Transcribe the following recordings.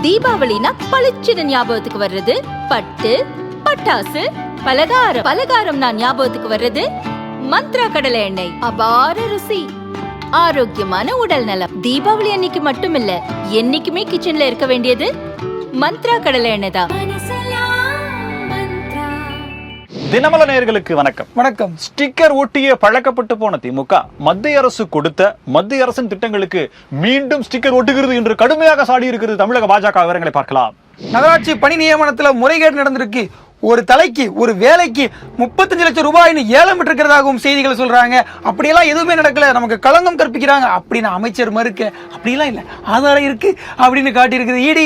தீபாவளினா பளிச்சுன்னு ஞாபகத்துக்கு வர்றது பட்டு, பட்டாசு, பலகாரம். பலகாரம்னா ஞாபகத்துக்கு வர்றது மந்த்ரா கடலை எண்ணெய். அபார ருசி, ஆரோக்கியமான உடல் நலம். தீபாவளி அன்னைக்கு மட்டும் இல்ல, என்னைக்குமே கிச்சன்ல இருக்க வேண்டியது மந்த்ரா கடலை எண்ணெய் தான். தினமல நேயர்களுக்கு வணக்கம். வணக்கம். ஸ்டிக்கர் ஒட்டிய பழக்கப்பட்டு போன திமுக மத்திய அரசு கொடுத்த மத்திய அரசின் திட்டங்களுக்கு மீண்டும் ஸ்டிக்கர் ஒட்டுகிறது என்று கடுமையாக சாடி இருக்கிறது தமிழக பாஜக. விவரங்களை பார்க்கலாம். நகராட்சி பணி நியமனத்துல முறைகேடு நடந்திருக்கு. ஒரு தலைக்கு ஒரு வேலைக்கு 35 லட்சம் ரூபாய்னு ஏலம் இருக்கிறதாகவும் செய்திகள் சொல்றாங்க. அப்படியெல்லாம் எதுவுமே நடக்கல, நமக்கு களங்கம் கற்பிக்கிறாங்க அப்படின்னு அமைச்சர் மறுக்க. அப்படியெல்லாம் இல்ல, ஆதாரம் இருக்கு அப்படின்னு காட்டியிருக்குது இடி.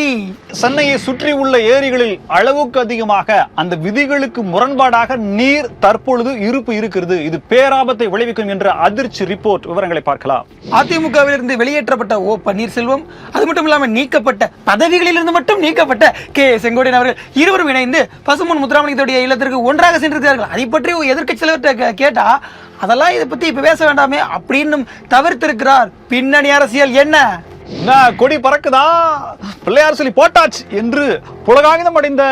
சென்னையை சுற்றி உள்ள ஏரிகளில் அளவுக்கு அதிகமாக அந்த விதிகளுக்கு முரண்பாடாக நீர் தற்பொழுது இருப்பு இருக்கிறது. இது பேராபத்தை விளைவிக்கும் என்ற அதிர்ச்சி ரிப்போர்ட். விவரங்களை பார்க்கலாம். அதிமுகவிலிருந்து வெளியேற்றப்பட்ட ஓ பன்னீர்செல்வம், அது மட்டும் இல்லாமல் நீக்கப்பட்ட பதவிகளிலிருந்து மட்டும் நீக்கப்பட்ட கே செங்கோட்டையன் அவர்கள் இருவரும் இணைந்து பசுமன் முத்துராமலிங்கத்துடைய இல்லத்திற்கு ஒன்றாக சென்றிருக்கிறார்கள். அதை பற்றி எதிர்க்கட்சி தலைவர்கிட்ட கேட்டா அதெல்லாம் இதை பத்தி இப்ப பேச வேண்டாமே அப்படின்னு தவிர்த்திருக்கிறார். பின்னணி அரசியல் என்ன? கொடி பறக்குதா, பிள்ளையார் சொல்லி போட்டாச்சு என்று புலகாகிதம் அடைந்த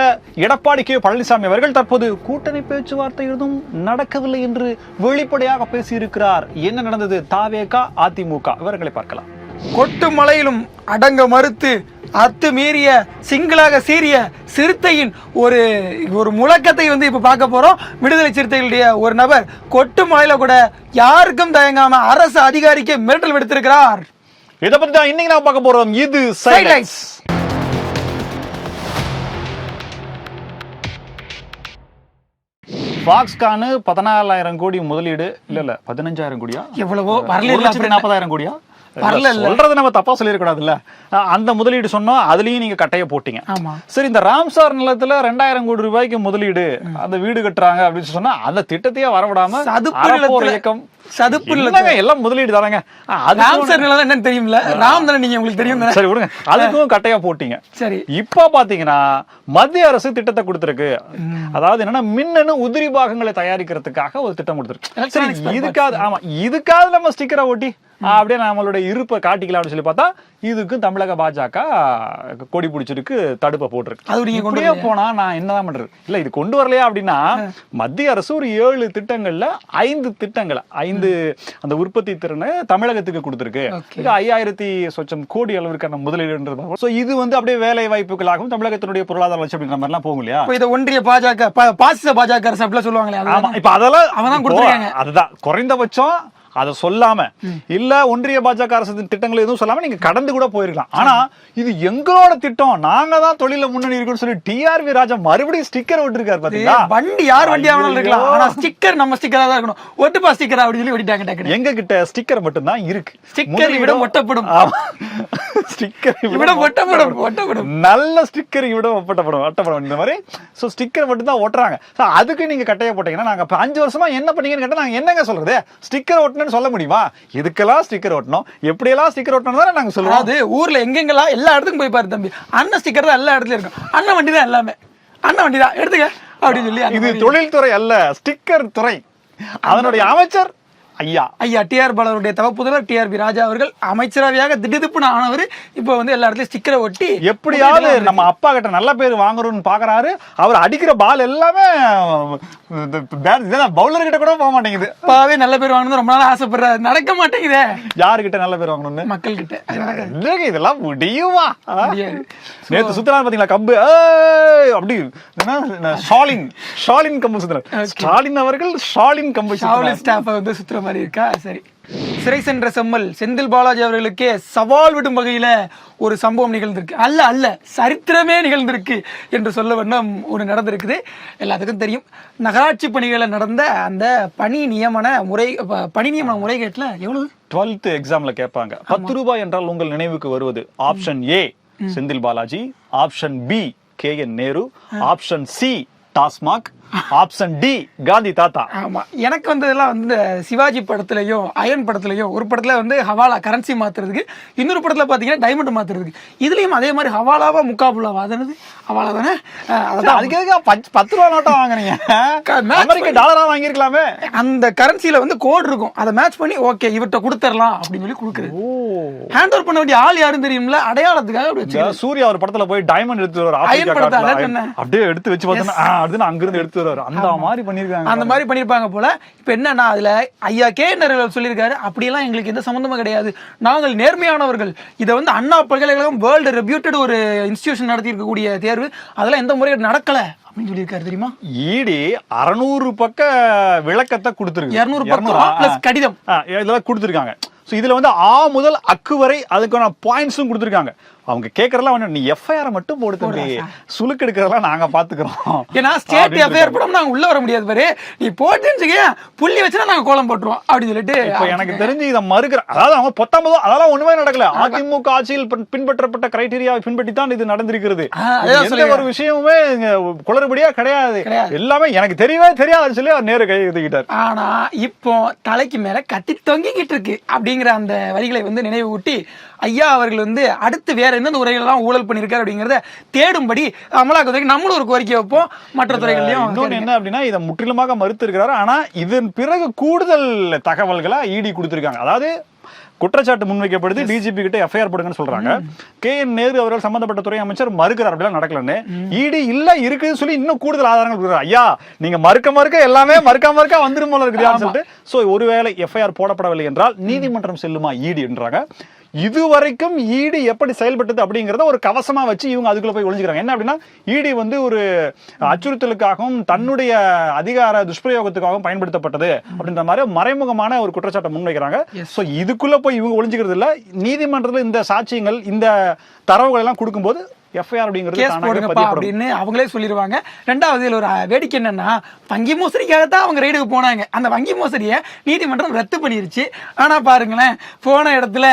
எடப்பாடி கே பழனிசாமி அவர்கள் தற்போது கூட்டணி பேச்சுவார்த்தை எதுவும் நடக்கவில்லை என்று வெளிப்படையாக பேசியிருக்கிறார். என்ன நடந்தது? தாவேகா அதிமுக. விவரங்களை பார்க்கலாம். கொட்டு மலையிலும் அடங்க மறுத்து அத்துமீறிய சிங்களாக சீரிய சிறுத்தையின் ஒரு முழக்கத்தை இப்ப பார்க்க போறோம். விடுதலை சிறுத்தைகளுடைய ஒரு நபர் கொட்டு மலையில கூட யாருக்கும் தயங்காம அரசு அதிகாரிக்கு மிரட்டல் விடுத்திருக்கிறார். இதை பத்தி தான் இன்னைக்கு நான் பார்க்க போறோம். இது சைலைட்ஸ். பாக்ஸ்கான் 14,000 கோடி முதலீடு. இல்ல 15,000 கோடியா எவ்வளவோ 1,40,000 கோடியா? சொல்றது நம்ம தப்பா சொல்லிடக்கூடாதுல்ல. அந்த முதலீடு சொன்னோம், அதுலயும் நீங்க கட்டைய போட்டீங்க. சரி, இந்த ராம்சார் நிலத்துல 2,000 கோடி ரூபாய்க்கு முதலீடு, அந்த வீடு கட்டுறாங்க அப்படின்னு சொன்னா அந்த திட்டத்தையே வரவிடாம இயக்கம் சதுப்பு எல்லாம் முதலீடு தானங்க. என்னன்னு தெரியும்ல, ராம் தானே நீங்க உங்களுக்கு தெரியும். சரி விடுங்க, அதுக்கும் கட்டையா போட்டீங்க. சரி, இப்ப பாத்தீங்கன்னா மத்திய அரசு திட்டத்தை கொடுத்திருக்கு. அதாவது என்னன்னா மின்னணு உதிரி பாகங்களை தயாரிக்கிறதுக்காக ஒரு திட்டம் கொடுத்திருக்கு. சரி, இதுக்காவது நம்ம ஸ்டிக்கரை ஒட்டி அப்படியே நம்மளுடைய இருப்பை காட்டிக்கலாம் அப்படின்னு சொல்லி பார்த்தா இதுக்கு தமிழக பாஜக கொடி பிடிச்சிருக்கு, தடுப்பை போட்டிருக்கு. போனா நான் என்னதான் பண்றது? இல்ல இது கொண்டு வரலையா அப்படின்னா மத்திய அரசு ஒரு 7 திட்டங்கள்ல 5 திட்டங்களை 5 அந்த உற்பத்தி திறனை தமிழகத்துக்கு கொடுத்திருக்கு. 5,000 கோடி அளவிற்கான முதலீடுன்றது. இது அப்படியே வேலை வாய்ப்புகளாகவும் தமிழகத்தினுடைய பொருளாதார வளர்ச்சி அப்படின்ற மாதிரி எல்லாம் போகும் இல்லையா? இதை ஒன்றிய பாஜக பாசிச பாஜக அரசு அப்படிலாம் சொல்லுவாங்களே. ஆமா, இப்ப அதெல்லாம் அவன் கொடுத்துருக்காங்க. அதுதான் குறைந்தபட்சம் அதை சொல்லாம இல்ல ஒன்றிய பாஜக அரசு திட்டங்கள் எதுவும் சொல்லாம நீங்க கடந்து கூட போயிருக்கலாம். ஆனா இது எங்களோட திட்டம், நாங்க தான் தொழில முன்னணி இருக்குன்னு சொல்லி டிஆர்வி ராஜா மறுபடியும் ஸ்டிக்கர் ஒட்டிருக்காரு. பாத்தீங்களா? வண்டி யார் வண்டி ஆனாலும் இருக்கலாம், ஆனா ஸ்டிக்கர் நம்ம ஸ்டிக்கரா தான் இருக்கணும். ஒட்டுப்பா ஸ்டிக்கர் அப்படி சொல்லி ஒட்டிட்டாங்க. எங்க கிட்ட ஸ்டிக்கர் மட்டும் தான் இருக்கு. ஸ்டிக்கர் விட ஒட்டப்படும். ஸ்டிக்கர் விட ஒட்டப்படும். நல்ல ஸ்டிக்கர் விட ஒட்டப்படும். இந்த மாதிரி ஸ்டிக்கர் மட்டும் தான் ஒட்டுறாங்க. அதுக்கு நீங்க கட்டைய போட்டீங்கன்னா நாங்க 5 வருஷமா என்ன பண்ணீங்கன்னு கேட்டா நாங்க என்னங்க சொல்றது? ஸ்டிக்கர் ஒட்ட சொல்ல முடியுமா? இதுக்கெல்லாம் ஸ்டிக்கர் ஒட்டணும், எப்படி எல்லாம் ஸ்டிக்கர் ஒட்டணும் நாங்க சொல்லுவோம். அது ஊர்ல எங்கெங்கெல்லாம் எல்லா இடத்துக்கும் போய் பாரு தம்பி, அண்ணன் ஸ்டிக்கர் தான் எல்லா இடத்துலயும் இருக்கும். அண்ணன் வண்டி தான் எல்லாமே, அண்ணன் வண்டி தான் எடுத்துக்க அப்படின்னு சொல்லி. இது தொழில்துறை அல்ல, ஸ்டிக்கர் துறை. அதனுடைய அமைச்சர் ஐயா டிஆர் பாலருடைய தவப்புதல்வர் டிஆர்பி ராஜா அவர்கள் அமைச்சரவையாக திடுதிப்புன்னு ஆனவர். இப்போ எல்லா இடத்துலயும் ஸ்டிக்கரை ஒட்டி எப்படியாவது நம்ம அப்பா கிட்ட நல்ல பேர் வாங்குறோம்னு பாக்குறாரு. அவர் அடிக்கிற பால் எல்லாமே பவுலர் கிட்ட கூட போக மாட்டேங்குது. அப்பாவே நல்ல பேர் வாங்கணும் ரொம்ப நாள் ஆசைப்படுறாரு, நடக்க மாட்டேங்குதே. யாருகிட்ட நல்ல பேர் வாங்கணும்னு? மக்கள் கிட்ட. இதெல்லாம் முடியுமா? நேத்து சுத்தலாம் பாத்தீங்களா கம்பு அப்படி ஷாலின் கம்பு சுத்துறாரு. ஸ்டாலின் அவர்கள் ஷாலின் கம்பு சுத்துற மாதிரி இருக்கா? சரி, சிறை சென்ற செம்மல் செந்தில் பாலாஜி அவர்களுக்கே சவால் விடும் வகையில ஒரு சம்பவம் நிகழ்ந்திருக்கு. அல்ல சரித்திரமே நிகழ்ந்திருக்கு என்று சொல்ல வண்ணம் ஒரு நடந்திருக்குது. எல்லாத்துக்கும் தெரியும், நகராட்சி பணிகளை நடந்த அந்த பணி நியமன முறைகேட்டுல எவ்வளவு 12th எக்ஸாம்ல கேட்பாங்க. 10 ரூபாய் என்றால் உங்கள் நினைவுக்கு வருவது option A Senthil Balaji, option B KN Nehru, option C TASMAC, option D Gandhi தாத்தா. ஆமா, எனக்கு வந்து இதெல்லாம் வந்து சிவாஜி படத்துலயும் அயன் படத்துலயும் ஒரு படத்துல வந்து ஹவாலா கரன்சி மாத்துறதுக்கு, இன்னொரு படத்துல பாத்தீங்கன்னா டைமண்ட் மாத்துறதுக்கு, இதுலயும் அதே மாதிரி ஹவாலாவா முக்காபுலாவா அதனது ஹவாலா தானே. அதான் அதுக்கு எதுக்கு 10 ரூபா நோட்டா வாங்குறீங்க? அமெரிக்க டாலரா வாங்கியிருக்கலாமே. அந்த கரன்சில வந்து கோட் இருக்கும், அதை மேட்ச் பண்ணி ஓகே இவர்கிட்ட கொடுத்துடலாம் அப்படின்னு சொல்லி கொடுக்குறது. ஹேண்ட் ஓவர் பண்ண வேண்டிய ஆள் யாரும் தெரியும்ல, அடையாளத்துக்காக அப்படி வச்சு. சூர்யா ஒரு படத்துல போய் டைமண்ட் எடுத்து வர அப்படியே எடுத்து வச்சு பார்த்தோன்னா அங்கிருந்து எடுத்து வருவாரு. அந்த மாதிரி பண்ணிருக்காங்க, அந்த மாதிரி பண்ணிருப்பாங்க போல. இப்ப என்னன்னா அதுல ஐயா கே சொல்லியிருக்காரு, அப்படியெல்லாம் எங்களுக்கு எந்த சம்பந்தமும் கிடையாது, நாங்கள் நேர்மையானவர்கள், இதை வந்து அண்ணா பல்கலைக்கழகம் வேர்ல்டு ரெப்யூட்டட் ஒரு இன்ஸ்டிடியூஷன் நடத்தி இருக்கக்கூடிய தேர்வு, அதெல்லாம் எந்த முறையும் நடக்கல அப்படின்னு சொல்லியிருக்காரு தெரியுமா. ஈடி 600 பக்க விளக்கத்தை கொடுத்துருக்கு, 200 பக்கம் பிளஸ் கடிதம் இதெல்லாம் கொடுத்துருக்காங்க. இதுல வந்து ஆ முதல் அக்கு வரை அதுக்கான பாயிண்ட்ஸும் கொடுத்துருக்காங்க. அவங்க கேக்குறதெல்லாம் நீ எஃப்ஐஆர் மட்டும் போடு தம்பி, சுலுக்கு எடுக்கிறதெல்லாம் நாங்க பாத்துக்கிறோம். ஏன்னா ஸ்டேட் எஃப்ஐஆர் போடாம நாங்க உள்ள வர முடியாது பாரு, நீ போட்டுன்னு புள்ளி வச்சுனா நாங்க கோலம் போட்டுருவோம் அப்படின்னு சொல்லிட்டு. இப்ப எனக்கு தெரிஞ்சு இதை மறுக்கிற, அதாவது அவங்க 19 அதெல்லாம் ஒண்ணுமே நடக்கல. அதிமுக ஆட்சியில் பின்பற்றப்பட்ட கிரைட்டீரியாவை பின்பற்றி தான் இது நடந்திருக்கிறது. எந்த ஒரு விஷயமுமே குளறுபடியா கிடையாது, எல்லாமே எனக்கு தெரியவே தெரியாதுன்னு சொல்லி அவர் நேரு கை எழுதிக்கிட்டார். ஆனா இப்போ தலைக்கு மேல கட்டி தொங்கிக்கிட்டு இருக்கு அப்படிங்கிற அந்த வரிகளை வந்து நினைவு ஊட்டி ஐயா அவர்கள் வந்து அடுத்து வேற எந்தெந்த துறைகள்லாம் ஊழல் பண்ணிருக்காரு அப்படிங்கறத தேடும்படி அமலாக்கத்துறைக்கு நம்மளும் ஒரு கோரிக்கை வைப்போம். மற்ற துறைகள்லயும் என்ன அப்படின்னா இதை முற்றிலுமாக மறுத்து இருக்கிறாரு. ஆனா இதன் பிறகு கூடுதல் தகவல்களை இடி கொடுத்திருக்காங்க. அதாவது குற்றச்சாட்டு முன்வைக்கப்படுது, டிஜிபி கிட்ட எஃப்ஐஆர் போடுங்கன்னு சொல்றாங்க. KN நேரு அவர்கள் சம்பந்தப்பட்ட துறை அமைச்சர் மறுக்கிறார், அப்படிலாம் நடக்கலன்னு. இடி இல்ல இருக்குன்னு சொல்லி இன்னும் கூடுதல் ஆதாரங்கள் கொடுக்குறாரு. ஐயா நீங்க மறுக்க எல்லாமே மறுக்க வந்துடும் போல இருக்குதுன்னு சொல்லிட்டு. சோ ஒருவேளை எஃப்ஐஆர் போடப்படவில்லை என்றால் நீதிமன்றம் செல்லுமா ஈடி என்றாங்க. இதுவரைக்கும் ஈடி எப்படி செயல்பட்டது அப்படிங்கறத ஒரு கவசமா வச்சு இவங்க அதுக்குள்ள போய் ஒளிஞ்சுக்கிறாங்க. என்ன அப்படின்னா ஈடி வந்து ஒரு அச்சுறுத்தலுக்காகவும் தன்னுடைய அதிகார துஷ்பிரயோகத்துக்காகவும் பயன்படுத்தப்பட்டது அப்படின்ற மாதிரி மறைமுகமான ஒரு குற்றச்சாட்டை முன்வைக்கிறாங்க. சோ இதுக்குள்ள போய் இவங்க ஒளிஞ்சுக்கிறது இல்ல, நீதிமன்றத்தில் இந்த சாட்சியங்கள் இந்த தரவுகள் எல்லாம் கொடுக்கும்போது எஃப்ஐஆர் அப்படின்னு அவங்களே சொல்லிடுவாங்க. ரெண்டாவது இதுல ஒரு வேடிக்கை என்னன்னா, வங்கி மோசடிக்காகத்தான் அவங்க ரைடுக்கு போனாங்க. அந்த வங்கி மோசடியை நீதிமன்றம் ரத்து பண்ணிருச்சு. ஆனா பாருங்களேன், போன இடத்துல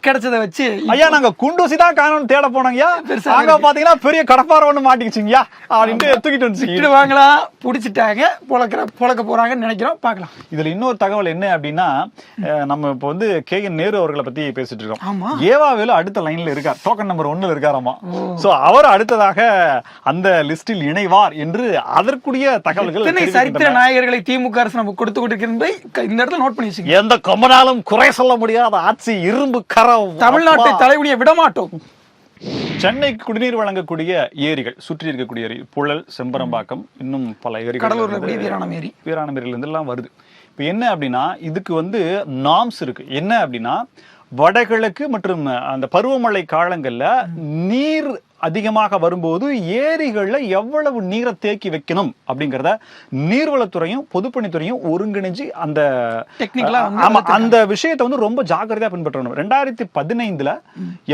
கிடைச்சதை வச்சு ஐயா நாங்க குண்டூசி தான் காரணம் தேட போனாங்கயா, அங்க பாத்தீங்கன்னா பெரிய கடப்பார ஒண்ணு மாட்டிக்கிச்சுங்கயா அப்படின்ட்டு தூக்கிட்டு வந்து வாங்களா புடிச்சிட்டாங்க, பொழக்க போறாங்கன்னு நினைக்கிறோம். பார்க்கலாம். இதுல இன்னொரு தகவல் என்ன அப்படின்னா, நம்ம இப்ப வந்து KN நேரு அவர்களை பத்தி பேசிட்டு இருக்கோம். ஆமா, ஏவாவேலு அடுத்த லைன்ல இருக்கார், டோக்கன் நம்பர் 1ல இருக்காராமா. அவர் அடுத்ததாக அந்த லிஸ்டில் இணைவார் என்று அதற்குரிய தகவல்கள். சரித்திர நாயகர்களை திமுக அரசு நமக்கு கொடுத்து கொண்டிருக்கிறது இந்த இடத்துல நோட் பண்ணி வச்சுக்கோங்க. எந்த கொம்பனாலும் குறை சொல்ல முடியாத ஆட்சி இரும்பு கரம், தமிழ்நாட்டை தலைவனியை விடமாட்டோம். சென்னைக்கு குடிநீர் வழங்கக்கூடிய ஏரிகள், சுற்றி இருக்கக்கூடிய ஏரி புழல், செம்பரம்பாக்கம், இன்னும் பல ஏரிகள், கடலூர்ல வீராணமேரில இருந்து எல்லாம் வருது. இப்ப என்ன அப்படின்னா இதுக்கு வந்து நார்ம்ஸ் இருக்கு. என்ன அப்படின்னா வடகிழக்கு மற்றும் அந்த பருவமழை காலங்கள்ல நீர் அதிகமாக வரும்போது ஏரிகள்ல எவ்வளவு நீரை தேக்கி வைக்கணும் அப்படிங்கறத நீர்வளத்துறையும் பொதுப்பணித்துறையும் ஒருங்கிணைஞ்சு அந்த அந்த விஷயத்தை வந்து ரொம்ப ஜாக்கிரதையா பின்பற்றணும். 2015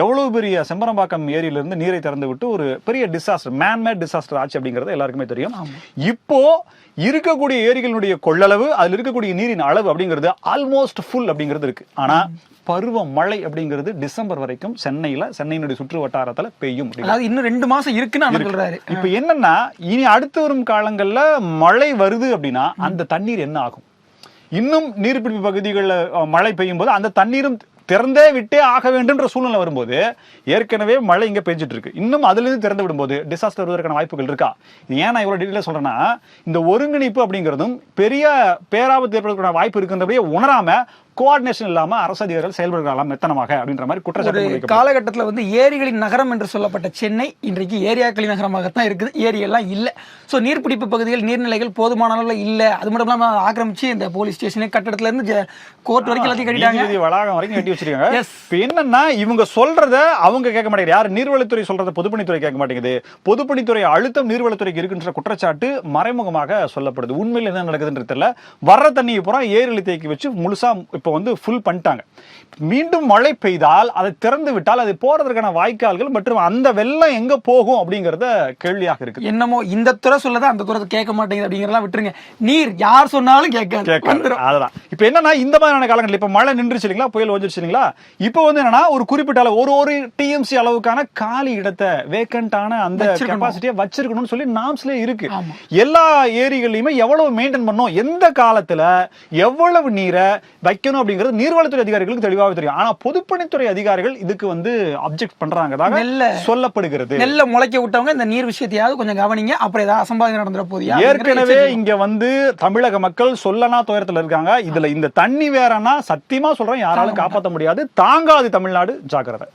எவ்வளவு பெரிய செம்பரம்பாக்கம் ஏரியில இருந்து நீரை திறந்து விட்டு ஒரு பெரிய டிசாஸ்டர், மேன்மேட் டிசாஸ்டர் ஆச்சு அப்படிங்கறது எல்லாருக்குமே தெரியும். இப்போ இருக்கக்கூடிய ஏரிகளுடைய கொள்ளளவு, அதுல இருக்கக்கூடிய நீரின் அளவு அப்படிங்கிறது ஆல்மோஸ்ட் ஃபுல் அப்படிங்கிறது இருக்கு. ஆனா பருவ மழை அப்படிங்கிறது டிசம்பர் வரைக்கும் சென்னையினுடைய சுற்று வட்டாரத்துல பெய்யும். இன்னும் 2 மாசம் இருக்குன்னு சொல்றாரு. இப்ப என்னன்னா இனி அடுத்து வரும் காலங்கள்ல மழை வருது அப்படின்னா அந்த தண்ணீர் என்ன ஆகும்? இன்னும் நீர்பிடிப்பு பகுதிகளில் மழை பெய்யும் போது அந்த தண்ணீரும் திறந்தே விட்டே ஆக வேண்டும்ன்ற சூழ்நிலை வரும்போது, ஏற்கனவே மழை இங்க பெஞ்சிட்டு இருக்கு, இன்னும் அதுல இருந்து திறந்து விடும்போது டிசாஸ்டர் வருவதற்கான வாய்ப்புகள் இருக்கா? ஏன் நான் இவ்வளவு டீட்டெயிலா சொல்றேன்னா, இந்த ஒருங்கிணைப்பு அப்படிங்கிறதும் பெரிய பேராபத்து ஏற்படுவதற்கான வாய்ப்பு இருக்குன்றபடியே உணராம கோஆர்டினேஷன் இல்லாம அரசு அதிகாரிகள் செயல்படுகிறாம் மெத்தனமாக அப்படின்ற மாதிரி குற்றச்சாட்டு. காலகட்டத்தில் வந்து ஏரிகளின் நகரம் என்று சொல்லப்பட்ட சென்னை இன்றைக்கு ஏரியாக்களின் நகரமாகத்தான் இருக்குது. ஏரியெல்லாம் இல்லை. ஸோ நீர்பிடிப்பு பகுதிகள், நீர்நிலைகள் போதுமான அளவில் இல்லை. அது மட்டும் இல்லாமல் ஆக்கிரமிச்சு இந்த போலீஸ் ஸ்டேஷன் கட்டடத்துல இருந்து கோர்ட் வரைக்கும் எல்லாத்தையும் கட்டிட்டாங்க, வளாகம் வரைக்கும் கட்டி வச்சிருக்காங்க. இப்போ என்னன்னா இவங்க சொல்றத அவங்க கேட்க மாட்டேங்குது. யார்? நீர்வளத்துறை சொல்றத பொதுப்பணித்துறை கேட்க மாட்டேங்குது. பொதுப்பணித்துறை அழுத்தம் நீர்வளத்துறைக்கு இருக்குன்ற குற்றச்சாட்டு மறைமுகமாக சொல்லப்படுது. உண்மையில் என்ன நடக்குதுன்றது தெரியல. வர்ற தண்ணியை பூரா ஏரியில் தேக்கி வச்சு முழுசா இப்போ வந்து ஃபுல் பண்ணிட்டாங்க. மீண்டும் மழை பெய்தால் அதை திறந்து விட்டால் அது போறதற்கான வாய்க்கால்கள் மற்றும் அந்த வெள்ளம் எங்க போகும் அப்படிங்கறத கேள்வியாக இருக்கு. என்னமோ இந்த துறை சொல்லதான் அந்த துறை கேட்க மாட்டேங்குது அப்படிங்கறதெல்லாம் விட்டுருங்க. நீர் யார் சொன்னாலும் கேட்காது. அதுதான் இப்ப என்னன்னா இந்த மாதிரியான காலங்கள் இப்ப மழை நின்றுச்சு இல்லைங்களா, புயல் வந்துருச்சு இல்லைங்களா, இப்போ வந்து என்னன்னா ஒரு குறிப்பிட்ட அளவு ஒரு டிஎம்சி அளவுக்கான காலி இடத்தை வேக்கண்டான அந்த கெபாசிட்டியை வச்சிருக்கணும்னு சொல்லி நாம்ஸ்ல இருக்கு. எல்லா ஏரிகளையுமே எவ்வளவு மெயின்டைன் பண்ணணும், எந்த காலத்துல எவ்வளவு நீரை வைக்கணும் அப்படிங்கிறது நீர்வளத்துறை அதிகாரிகளுக்கு தெளிவாக தெரியும். ஆனா பொதுப்பணித்துறை அதிகாரிகள் இதுக்கு வந்து அப்ஜெக்ட் பண்றாங்க சொல்லப்படுகிறது. நெல்ல முளைக்க விட்டவங்க இந்த நீர் விஷயத்தையாவது கொஞ்சம் கவனிங்க, அப்புறம் ஏதாவது அசம்பாவிதம் நடந்துற போதியா. ஏற்கனவே இங்க வந்து தமிழக மக்கள் சொல்லனா துயரத்துல இருக்காங்க. இதுல இந்த தண்ணி வேறனா சத்தியமா சொல்றேன் யாராலும் காப்பாற்ற முடியாது. தாங்காது தமிழ்நாடு, ஜாக்கிரதை.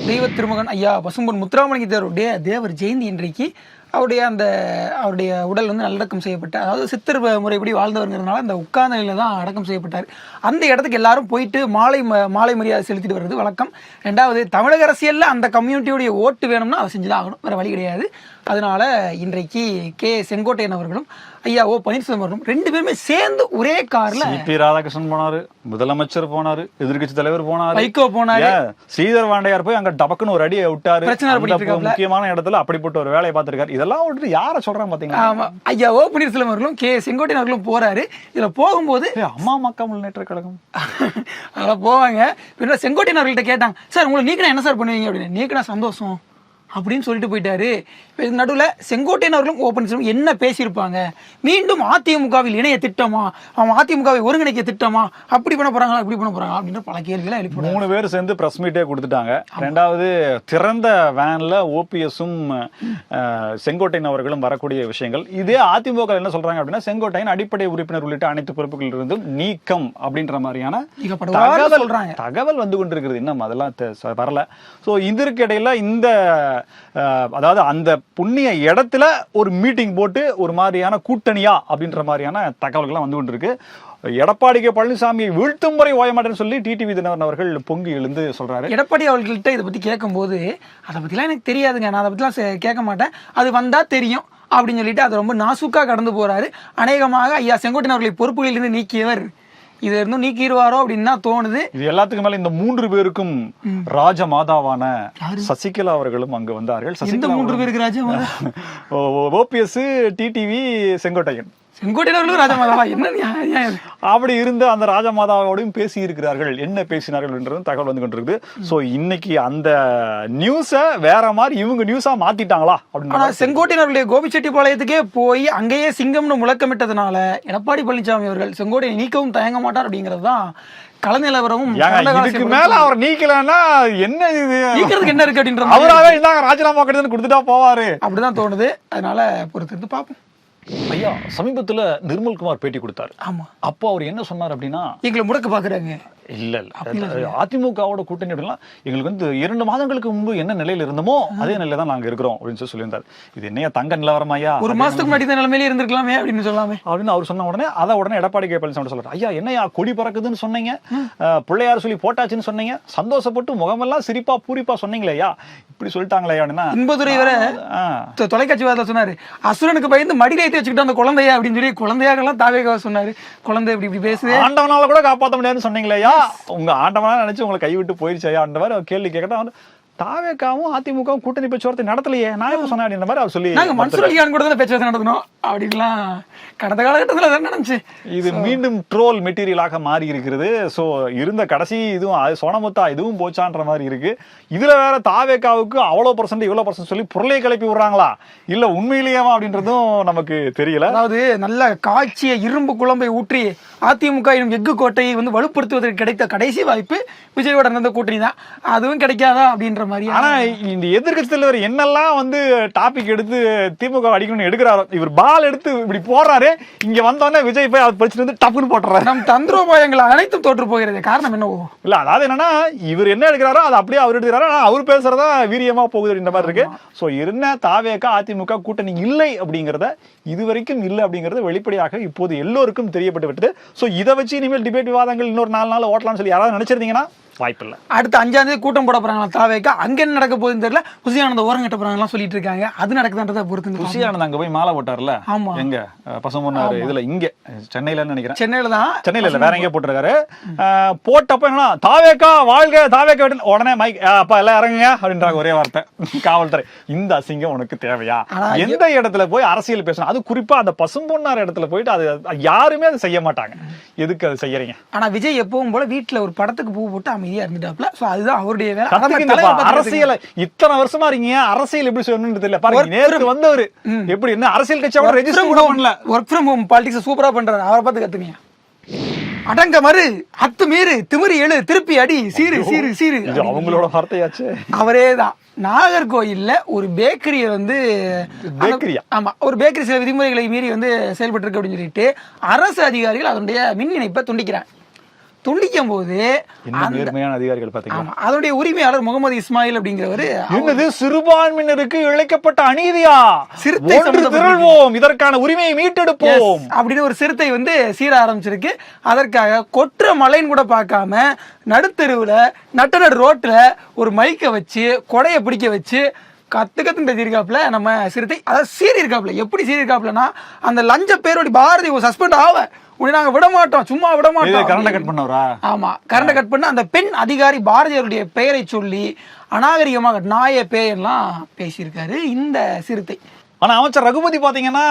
தெய்வ திருமகன் ஐயா பசும்பொன் முத்துராமலிங்க தேவருடைய தேவர் ஜெயந்தி இன்றைக்கு அவருடைய உடல் வந்து நல்லடக்கம் செய்யப்பட்ட, அதாவது சித்தர் முறைப்படி வாழ்ந்தவர்ங்கிறதுனால அந்த உட்கார்ந்த நிலையில தான் அடக்கம் செய்யப்பட்டார். அந்த இடத்துக்கு எல்லாரும் போயிட்டு மாலை மரியாதை செலுத்திட்டு வர்றது வழக்கம். ரெண்டாவது, தமிழக அரசியல்ல அந்த கம்யூனிட்டியோடைய ஓட்டு வேணும்னா அதை செஞ்சுதான் ஆகணும், வேற வழி கிடையாது. அதனால இன்றைக்கு கே செங்கோட்டையன் அவர்களும் ஐயா ஓ பன்னீர்செல்வம் அவர்களும் 2 பேருமே சேர்ந்து ஒரே கார்ல, சிபி ராதாகிருஷ்ணன் போனாரு, முதலமைச்சர் போனாரு, எதிர்கட்சி தலைவர் போனாரு, வைகோ போனாரு, ஸ்ரீதர் வாண்டையார் போய் அங்க டபக்குன்னு ஒரு அடியை விட்டாரு. முக்கியமான இடத்துல அப்படிப்பட்ட ஒரு வேலையை பார்த்திருக்காரு. இதெல்லாம் விட்டு யார சொல்றாங்க பாத்தீங்களா? ஆமா, ஐயா ஓ பன்னீர்செல்வம் அவர்களும் கே செங்கோட்டையன் அவர்களும் போறாரு. இதுல போகும்போது அம்மா மக்கள் முன்னேற்ற கழகம் அதெல்லாம் போவாங்க. செங்கோட்டையன் அவர்கள்ட்ட கேட்டாங்க, சார் உங்களை நீக்கினா என்ன சார் பண்ணுவீங்க அப்படின்னு. நீக்கினா சந்தோஷம் அப்படின்னு சொல்லிட்டு போயிட்டாரு. நடுவில் செங்கோட்டையன் அவர்களும் ஓபன் என்ன பேசியிருப்பாங்க, மீண்டும் அதிமுகவில் இணைய திட்டமா, அவங்க அதிமுகவை ஒருங்கிணைக்க திட்டமா, அப்படி பண்ண போறாங்களா இப்படி பண்ண போறாங்க அப்படின்னு பல கேள்விகளை எழுப்பி 3 பேர் சேர்ந்து பிரஸ் மீட்டே கொடுத்துட்டாங்க. ரெண்டாவது, திறந்த வேன்ல ஓபிஎஸும் செங்கோட்டையன் அவர்களும் வரக்கூடிய விஷயங்கள். இதே அதிமுக என்ன சொல்றாங்க அப்படின்னா, செங்கோட்டையன் அடிப்படை உறுப்பினர் உள்ளிட்ட அனைத்து பொறுப்புகளில் இருந்தும் நீக்கம் அப்படின்ற மாதிரியான தகவல் வந்து கொண்டிருக்கிறது. இன்னும் அதெல்லாம் வரல. ஸோ இதற்கு இடையில இந்த அதாவது அந்த புண்ணிய இடத்துல ஒரு மீட்டிங் போட்டு ஒரு மாதிரியான கூட்டணியா அப்படின்ற மாதிரியான தகவல்கள்லாம் வந்து கொண்டிருக்கு. எடப்பாடி கே பழனிசாமியை வீழ்த்தும் முறை ஓய மாட்டேன்னு சொல்லி டிடிவி தினகரன் அவர்கள் பொங்கி எழுந்து சொல்றாரு. எடப்பாடி அவர்கள்ட்ட இதை பத்தி கேட்கும் போது, அதை பத்திலாம் எனக்கு தெரியாதுங்க, நான் அதை பத்திலாம் கேட்க மாட்டேன், அது வந்தா தெரியும் அப்படின்னு சொல்லிட்டு அதை ரொம்ப நாசுக்கா கடந்து போறாரு. அநேகமாக ஐயா செங்கோட்டையன் அவர்களை பொறுப்புகளில் இருந்து நீக்கியவர் இதை இருந்தும் நீக்கிடுவாரோ அப்படின்னு தான் தோணுது. இது எல்லாத்துக்கும் மேல இந்த 3 பேருக்கும் ராஜ மாதாவான சசிகலா அவர்களும் அங்கு வந்தார்கள். இந்த 3 பேருக்கு ராஜ மாதா? OPS, TTV, Sengottaiyan. என்ன அப்படி இருந்து அந்த ராஜமாதாவோடையும் பேசி இருக்கிறார்கள். என்ன பேசினார்கள் என்றதும் தகவல் வந்து கொண்டிருக்கு. சோ இன்னைக்கு அந்த நியூஸ வேற மாதிரி இவங்க நியூஸா மாத்திட்டாங்களா அப்படின்னு. செங்கோட்டையனுடைய கோபிச்செட்டிப்பாளையத்துக்கே போய் அங்கேயே சிங்கம்னு முழக்கமிட்டதுனால எடப்பாடி பழனிசாமி அவர்கள் செங்கோட்டையை நீக்கவும் தயங்க மாட்டார் அப்படிங்கிறது தான் கள நிலவரமும். இதுக்கு மேல அவர் நீக்கலன்னா என்ன இது நீக்கிறதுக்கு என்ன இருக்கு அப்படின்ற அவராவே இந்தாங்க ராஜினாமா கடிதம் கொடுத்துட்டா போவாரு அப்படிதான் தோணுது. அதனால பொறுத்திருந்து பார்ப்போம். ஐயா சமீபத்துல நிர்மல்குமார் பேட்டி கொடுத்தாரு. ஆமா, அப்போ அவர் என்ன சொன்னார் அப்படின்னா, எங்களை முடக்க பாக்குறாங்க. இல்ல அதிமுகவோட கூட்டணி அப்படின்னா எங்களுக்கு வந்து 2 மாதங்களுக்கு முன்பு என்ன நிலையில இருந்தோமோ அதே நிலையில தான் நாங்க இருக்கிறோம் அப்படின்னு சொல்லியிருந்தாரு. இது என்னையா தங்க நிலவரம் ஐயா, ஒரு மாசத்துக்கு முன்னாடி நிலைமையிலே இருந்திருக்கலாமே அப்படின்னு சொல்லாமே அப்படின்னு அவர் சொன்ன உடனே உடனே எடப்பாடி கே பழனிசாமி சொல்றாரு, ஐயா என்னையா கொடி பறக்குதுன்னு சொன்னீங்க, பிள்ளையார் சொல்லி போட்டாச்சுன்னு சொன்னீங்க, சந்தோஷப்பட்டு முகமெல்லாம் சிரிப்பா பூரிப்பா சொன்னீங்களே ஐயா, இப்படி சொல்லிட்டாங்களே அப்படின்னா. இன்பதுரை வர தொலைக்காட்சி வார்த்தை சொன்னாரு, அசுரனுக்கு பயந்து மடியில ஏற்றி வச்சுக்கிட்டு அந்த குழந்தையா அப்படின்னு சொல்லி குழந்தையாக எல்லாம் தாவேகா சொன்னாரு. குழந்தை இப்படி பேசுது, ஆண்டவனால கூட காப்பாற்ற முடியாதுன்னு சொன்னீங்களே, உங்க ஆண்டவனா நினைச்சு உங்களை கைவிட்டு போயிருச்சா அந்த மாதிரி கேள்வி கேட்கட்டா. தாவேகாவும் அதிமுகவும் கூட்டணி பேச்சுவார்த்தை நடத்தலையே, நான் எப்ப சொன்னேன் அப்படின்ற மாதிரி அவர் சொல்லி, நாங்க மன்சூர் அலிகான் கூட தான் பேச்சுவார்த்தை நடத்தணும் அப்படின்லாம் கடந்த காலகட்டத்தில் நடந்துச்சு. இது மீண்டும் ட்ரோல் மெட்டீரியலாக மாறி இருக்கிறது. ஸோ இருந்த கடைசி இதுவும் சோனமுத்தா இதுவும் போச்சான்ற மாதிரி இருக்கு. இதுல வேற தாவேகாவுக்கு அவ்வளோ % இவ்வளோ % சொல்லி பொருளை கிளப்பி விடுறாங்களா இல்ல உண்மையிலேயேவா அப்படின்றதும் நமக்கு தெரியல. அதாவது நல்ல காய்ச்சிய இரும்பு குழம்பை ஊற்றி அதிமுக எனும் எஃகு கோட்டையை வந்து வலுப்படுத்துவதற்கு கிடைத்த கடைசி வாய்ப்பு விஜயோட நடந்த கூட்டணி தான். அதுவும் கிடைக்காதா அப்படின்ற மாதிரி. ஆனா இந்த எதிர்கட்சி தலைவர் என்னெல்லாம் வந்து டாபிக் எடுத்து திமுக அடிக்கணும்னு எடுக்கிறாரோ, இவர் பால் எடுத்து இப்படி போடுறாரு, இங்க வந்தோடனே விஜய் போய் அவர் படிச்சுட்டு வந்து டப்புன்னு போட்டுறாரு. நம் தந்திரோபாயங்கள் அனைத்தும் தோற்று போகிறது. காரணம் என்னவோ இல்ல, அதாவது என்னன்னா இவர் என்ன எடுக்கிறாரோ அதை அப்படியே அவர் எடுக்கிறாரோ, அவர் பேசுறதா வீரியமா போகுது இந்த மாதிரி இருக்கு. சோ என்ன தாவேகா அதிமுக கூட்டணி இல்லை அப்படிங்கறத இதுவரைக்கும் இல்லை அப்படிங்கறது வெளிப்படையாக இப்போது எல்லோருக்கும் தெரியப்பட்டு விட்டது. சோ இதை வச்சு இனிமேல் டிபேட் விவாதங்கள் இன்னொரு 4 நாள் ஓட்டலாம்னு சொல்லி யாராவது நினைச்சிருந்தீங்கன்னா வாய்ப்பில்லை. அடுத்து 5ஆம் தேதி கூட்டம் போட போறாங்களா தாவேக்கா, அங்க என்ன நடக்க போகுதுன்னு தெரியல. புசியானந்த ஓரம் கட்ட போறாங்கலாம் சொல்லிட்டு இருக்காங்க. அது நடக்குதான்றதை பொறுத்து. புசியானந்த அங்க போய் மாலை போட்டார்ல, ஆமா, எங்க பசும்பொன்னாரு இதுல, இங்க சென்னையில நினைக்கிறேன், சென்னையில தான், சென்னையில இல்ல வேற எங்கேயோ போட்டிருக்காரு. போட்டப்ப என்ன தாவேக்கா வாழ்க தாவேக்கா உடனே மைக் அப்பா எல்லாம் இறங்குங்க அப்படின்றாங்க ஒரே வார்த்தை காவல்துறை. இந்த அசிங்கம் உனக்கு தேவையா? எந்த இடத்துல போய் அரசியல் பேசணும், அது குறிப்பா அந்த பசும்பொன்னார் இடத்துல போயிட்டு அது யாருமே அதை செய்ய மாட்டாங்க. எதுக்கு அது செய்யறீங்க? ஆனா விஜய் எப்பவும் போல வீட்டுல ஒரு படத்துக்கு பூ போட்டு அமைதியா இருந்துட்டாப்ல. சோ அதுதான் அவருடைய வேலை. அரசியல் இத்தனை வருஷமா இருக்கீங்க, அரசியல் எப்படி சொல்லணும்னு தெரியல. பாருங்க நேருக்கு வந்தவரு எப்படி என்ன அரசியல் கட்சியோட ரெஜிஸ்டர் கூட பண்ணல, ஒர்க் ஃப்ரம் ஹோம் பாலிடிக்ஸ் சூப்பரா பண்றாரு. அவரை பார்த்து கத்துங்க. அடங்க மறு அத்து மீறு திமிரி எழு திருப்பி அடி சீரு சீரு சீரு, அவங்களோட வார்த்தையாச்சு. அவரேதான் நாகர்கோயில்ல ஒரு பேக்கரியை வந்து, ஆமா ஒரு பேக்கரி சில விதிமுறைகளை மீறி வந்து செயல்பட்டு இருக்கு அப்படின்னு சொல்லிட்டு அரசு அதிகாரிகள் அதனுடைய மின் இணைப்பை துண்டிக்கிறாங்க. துண்டிக்கும் போது நேர்மையான அதிகாரிகள் பாத்தீங்கன்னா அதனுடைய உரிமையாளர் முகமது இஸ்மாயில் அப்படிங்கிறவரு, என்னது சிறுபான்மையினருக்கு இழைக்கப்பட்ட அநீதியா, சிறுத்தை திரள்வோம், இதற்கான உரிமையை மீட்டெடுப்போம் அப்படின்னு ஒரு சிறுத்தை வந்து சீர ஆரம்பிச்சிருக்கு. அதற்காக கொற்ற மலைன்னு கூட பார்க்காம நடுத்தெருவுல நடு ரோட்ல ஒரு மைக்கை வச்சு கொடையை பிடிக்க வச்சு கத்துன்னு இருக்காப்புல நம்ம சிறுத்தை. அதாவது சீரி இருக்காப்புல. எப்படி சீரி இருக்காப்புலன்னா, அந்த லஞ்ச பேரோட பாரதி சஸ்பெண்ட் ஆவ உடனே நாங்க விட மாட்டோம், சும்மா விட மாட்டோம். கரண்ட கட் பண்ணவரா? ஆமா, கரண்ட கட் பண்ண அந்த பெண் அதிகாரி பாரதியாருடைய பெயரை சொல்லி அநாகரிகமாக நாய பேயெல்லாம் பேசியிருக்காரு இந்த சிறுத்தை. ஆனா அமைச்சர் ரகுபதி பாத்தீங்கன்னா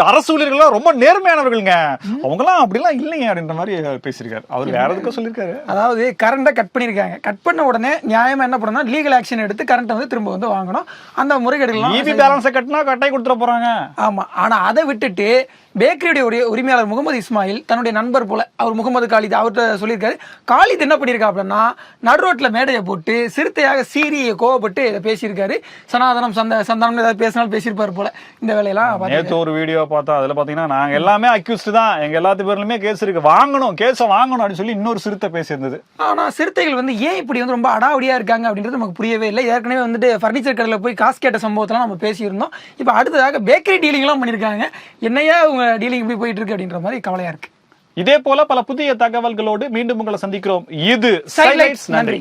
அரசு ஊழியர்கள் ரொம்ப நேர்மையானவர்களுங்க, அவங்க எல்லாம் அப்படிலாம் இல்லைங்க அப்படின்ற மாதிரி பேசியிருக்காரு. அவர் வேற எதுக்கும் சொல்லியிருக்காரு. அதாவது கரண்ட்டை கட் பண்ணிருக்காங்க. கட் பண்ண உடனே நியாயமா என்ன பண்ணணும், லீகல் ஆக்ஷன் எடுத்து கரண்ட்டை வந்து திரும்ப வந்து வாங்கணும். அந்த முறைகேடுகள் ஈபி பேலன்ஸை கட்டினா கட்டாய் கொடுத்துட போறாங்க. ஆமா, ஆனா அதை விட்டுட்டு பேக்கரியுடைய உரிமையாளர் முகமது இஸ்மாயில் தன்னுடைய நண்பர் போல அவர் முகமது காலித் அவர்கிட்ட சொல்லியிருக்காரு. காலித் என்ன பண்ணியிருக்கா அப்படின்னா, நடு ரோட்ல மேடையை போட்டு சிறுத்தையாக சீரி கோவப்பட்டு இதை பேசியிருக்காரு. சனாதனம் சந்தானம் ஏதாவது பேசினாலும் பேசியிருப்பாரு போல. இந்த வேலையெல்லாம் நேற்று ஒரு வீடியோ பார்த்தா அதுல பாத்தீங்கன்னா, நாங்க எல்லாமே அக்யூஸ்ட் தான், எங்க எல்லாத்து பேர்லயுமே கேஸ் இருக்கு, வாங்கணும் கேஸை வாங்கணும் அப்படின்னு சொல்லி இன்னொரு சிறுத்தை பேசியிருந்தது. ஆனா சிறுத்தைகள் வந்து ஏன் இப்படி வந்து ரொம்ப அடாவடியா இருக்காங்க அப்படின்றது நமக்கு புரியவே இல்லை. ஏற்கனவே வந்துட்டு பர்னிச்சர் கடையில் போய் காசு கேட்ட சம்பவத்தெல்லாம் நம்ம பேசியிருந்தோம். இப்போ அடுத்ததாக பேக்கரி டீலிங் எல்லாம் பண்ணியிருக்காங்க. என்னையா டீலிங் இப்படி போயிட்டு இருக்கு அப்படின்ற மாதிரி கவலையா இருக்கு. இதே போல பல புதிய தகவல்களோடு மீண்டும் உங்களை சந்திக்கிறோம். இது சைலைட்ஸ். நன்றி.